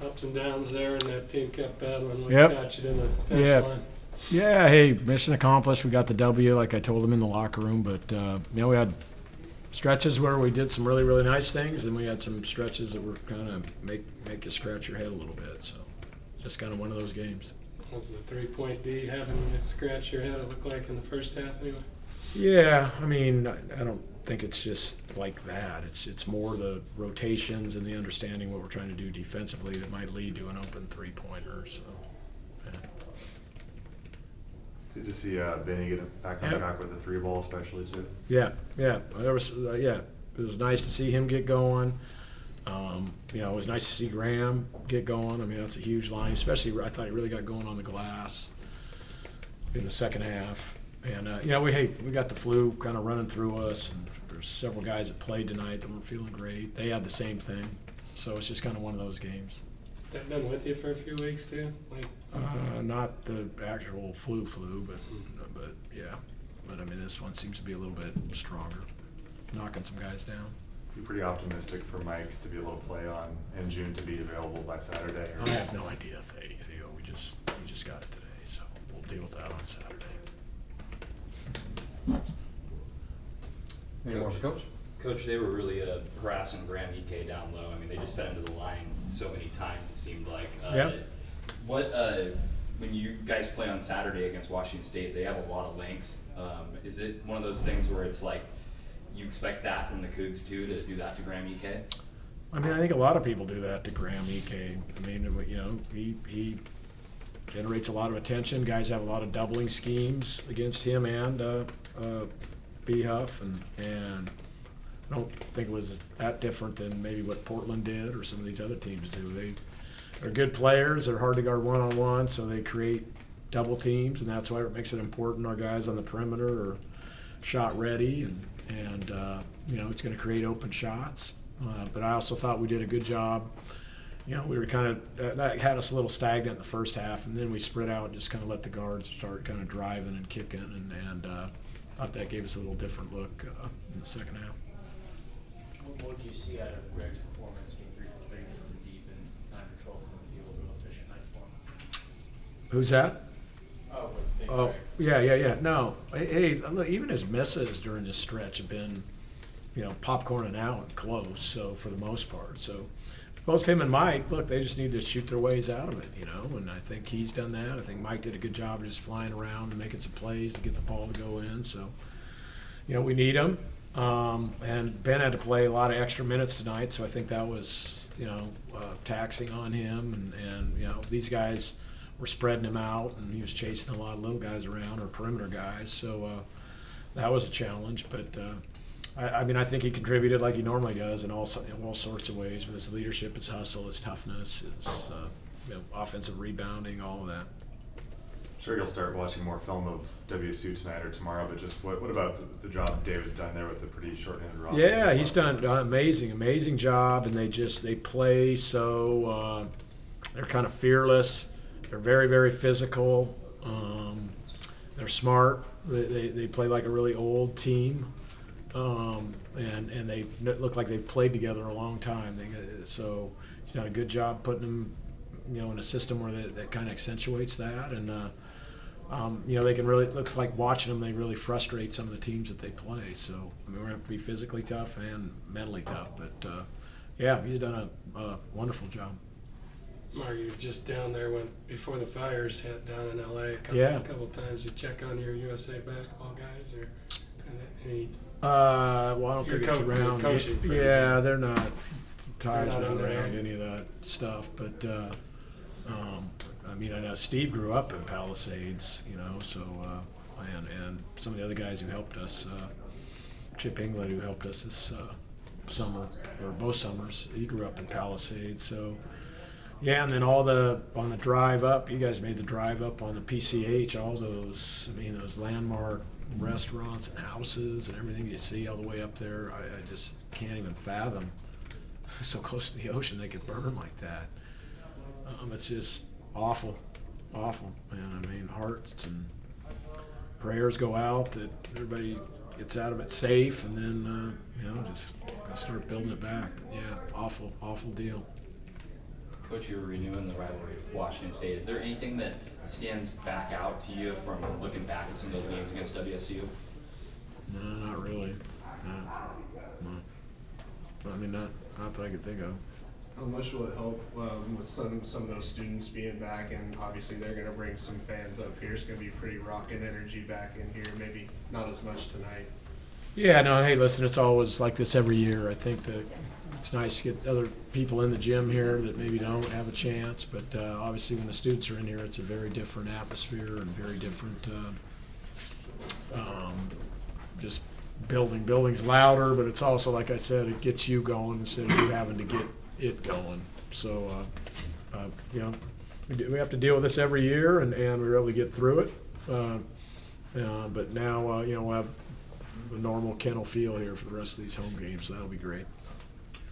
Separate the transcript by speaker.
Speaker 1: ups and downs there, and that team kept battling. What
Speaker 2: Yep.
Speaker 1: got you to the finish
Speaker 2: Yep.
Speaker 1: line?
Speaker 2: Yeah, hey, mission accomplished. We got the W, like I told them in the locker room. But we had stretches where we did some really, really nice things, and we had some stretches that were kind of make you scratch your head a little bit. So it's just kind of one of those games.
Speaker 1: Was the 3-point D having you scratch your head? It looked like in the first half, anyway.
Speaker 2: Yeah, I mean, I don't think it's just like that. It's more the rotations and the understanding what we're trying to do defensively that might lead to an open three-pointer. So, yeah.
Speaker 3: Good to see Benny get back on
Speaker 2: Yep.
Speaker 3: track with the three ball, especially too.
Speaker 2: Yeah. There was, it was nice to see him get going. It was nice to see Graham get going. I mean, that's a huge line, especially I thought he really got going on the glass in the second half. And we got the flu kind of running through us. And there's several guys that played tonight that weren't feeling great. They had the same thing, so it's just kind of one of those games.
Speaker 1: That been with you for a few weeks too.
Speaker 2: Not the actual flu, but yeah. But I mean, this one seems to be a little bit stronger, knocking some guys down.
Speaker 3: Be pretty optimistic for Mike to be able to play on in June to be available by Saturday.
Speaker 2: I have no idea, Theo. We just got it today, so we'll deal with that on Saturday.
Speaker 4: Any more for Coach?
Speaker 5: Coach, they were really harassing Graham Ike down low. I mean, they just sent him to the line so many times, it seemed like.
Speaker 2: Yep.
Speaker 5: When you guys play on Saturday against Washington State, they have a lot of length. Is it one of those things where it's like you expect that from the Cougs too, to do that to Graham Ike?
Speaker 2: I mean, I think a lot of people do that to Graham Ike. I mean, he generates a lot of attention. Guys have a lot of doubling schemes against him and B. Huff, and I don't think it was that different than maybe what Portland did or some of these other teams do. They're good players. They're hard to guard one-on-one, so they create double teams, and that's why it makes it important our guys on the perimeter are shot ready, and it's going to create open shots. But I also thought we did a good job. We were kind of that had us a little stagnant in the first half, and then we spread out and just kind of let the guards start kind of driving and kicking, and thought that gave us a little different look in the second half.
Speaker 6: What did you see out of Greg's performance being 3 for 3 from deep and 9 for 12 from the field? Real efficient night for him.
Speaker 2: Who's that?
Speaker 6: Oh, with Big
Speaker 2: Oh,
Speaker 6: Greg.
Speaker 2: yeah. No, hey, look, even his misses during this stretch have been, popcorning out and close. So for the most part, so both him and Mike, look, they just need to shoot their ways out of it, And I think he's done that. I think Mike did a good job of just flying around and making some plays to get the ball to go in. So, we need him. And Ben had to play a lot of extra minutes tonight, so I think that was, taxing on him. And these guys were spreading him out, and he was chasing a lot of little guys around, or perimeter guys. So that was a challenge. But I think he contributed like he normally does in all sorts of ways with his leadership, his hustle, his toughness, his offensive rebounding, all of that.
Speaker 3: Sure, you'll start watching more film of WSU tonight or tomorrow, but just what about the job David's done there with the pretty short-handed roster?
Speaker 2: Yeah, he's done amazing job, and they play so they're kind of fearless. They're very, very physical. They're smart. They play like a really old team, and they look like they've played together a long time. So he's done a good job putting them, in a system where that kind of accentuates that, and they can really. It looks like watching them, they really frustrate some of the teams that they play. So we're going to have to be physically tough and mentally tough. But he's done a wonderful job.
Speaker 1: Mark, you were just down there before the fires hit down in LA. A couple times. You check on your USA basketball guys, or any?
Speaker 2: I don't think it's around.
Speaker 1: Coaching
Speaker 2: they're not. Ty's
Speaker 1: They're not
Speaker 2: not
Speaker 1: in there.
Speaker 2: around any of that stuff, but I know Steve grew up in Palisades, so and some of the other guys who helped us, Chip England, who helped us this summer or both summers, he grew up in Palisades, so. Yeah, and then on the drive up, you guys made the drive up on the PCH, all those landmark restaurants and houses and everything you see all the way up there. I just can't even fathom so close to the ocean they could burn like that. It's just awful, man. Hearts and prayers go out that everybody gets out of it safe, and then just gotta start building it back. But yeah, awful deal.
Speaker 5: Coach, you're renewing the rivalry with Washington State. Is there anything that stands back out to you from looking back at some of those games against WSU?
Speaker 2: No, not really. No. I mean, not that I could think of.
Speaker 4: How much will it help with some of those students being back, and obviously they're going to bring some fans up here. It's going to be pretty rocking energy back in here. Maybe not as much tonight.
Speaker 2: Yeah, no, hey, listen, it's always like this every year. I think that it's nice to get other people in the gym here that maybe don't have a chance, but obviously when the students are in here, it's a very different atmosphere and very different, just building's louder, but it's also, like I said, it gets you going instead of you having to get it going. So, you know, we have to deal with this every year, and we're able to get through it. But now, you know, we'll have a normal kennel feel here for the rest of these home games, so that'll be great.